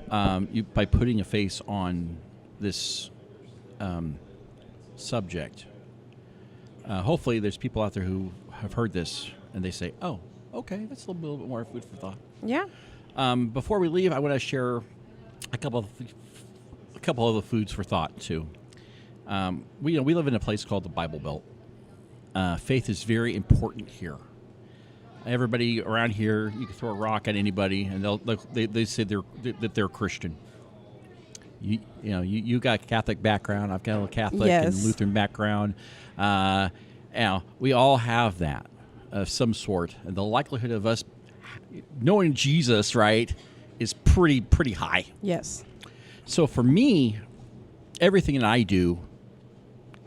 By putting a face on this subject. Hopefully there's people out there who have heard this and they say, oh, okay, that's a little bit more food for thought. Yeah. Before we leave, I want to share a couple of the foods for thought too. We live in a place called the Bible Belt. Faith is very important here. Everybody around here, you can throw a rock at anybody, and they say that they're Christian. You got a Catholic background. I've got a Catholic and Lutheran background. We all have that of some sort, and the likelihood of us knowing Jesus, right, is pretty high. Yes. So for me, everything that I do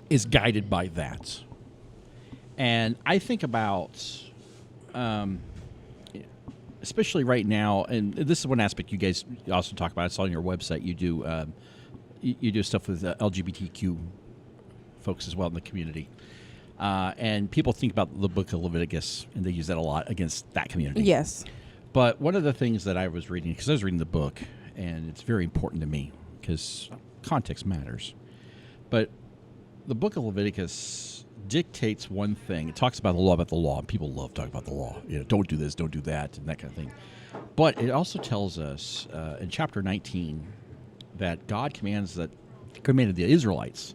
is guided by that, and I think about. Especially right now, and this is one aspect you guys also talk about. I saw on your website you do you do stuff with LGBTQ folks as well in the community, and people think about the book of Leviticus and they use that a lot against that community. Yes, but one of the things that I was reading, because I was reading the book, and it's very important to me because context matters. But the book of Leviticus dictates one thing. It talks about the law, and people love talking about the law. Don't do this, don't do that, and that kind of thing. But it also tells us in chapter 19 that God commanded the Israelites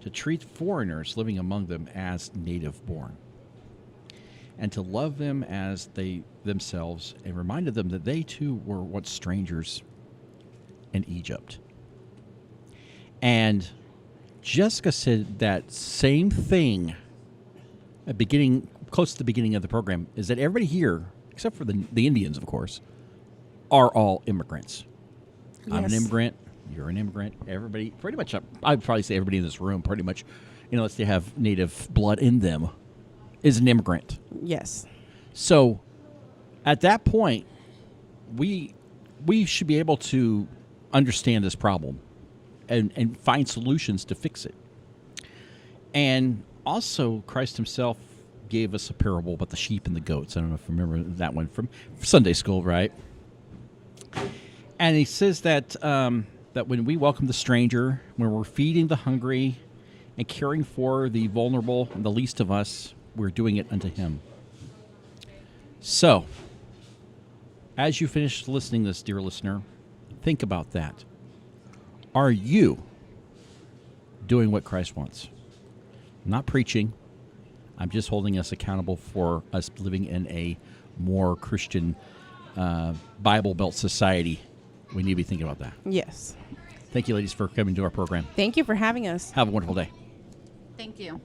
to treat foreigners living among them as native born, and to love them as they themselves, and reminded them that they too were once strangers in Egypt. And Jessica said that same thing close to the beginning of the program, is that everybody here, except for the Indians, of course, are all immigrants. Yes. I'm an immigrant. You're an immigrant. Everybody, pretty much, I'd probably say everybody in this room, pretty much, unless they have native blood in them, is an immigrant. Yes. So, at that point, we should be able to understand this problem and find solutions to fix it. And also, Christ himself gave us a parable about the sheep and the goats. I don't know if you remember that one from Sunday school, right? And he says that that when we welcome the stranger, when we're feeding the hungry and caring for the vulnerable and the least of us, we're doing it unto him. So, as you finish listening to this, dear listener, think about that. Are you doing what Christ wants? I'm not preaching. I'm just holding us accountable for us living in a more Christian, Bible Belt society. We need to be thinking about that. Yes. Thank you, ladies, for coming to our program. Thank you for having us. Have a wonderful day. Thank you.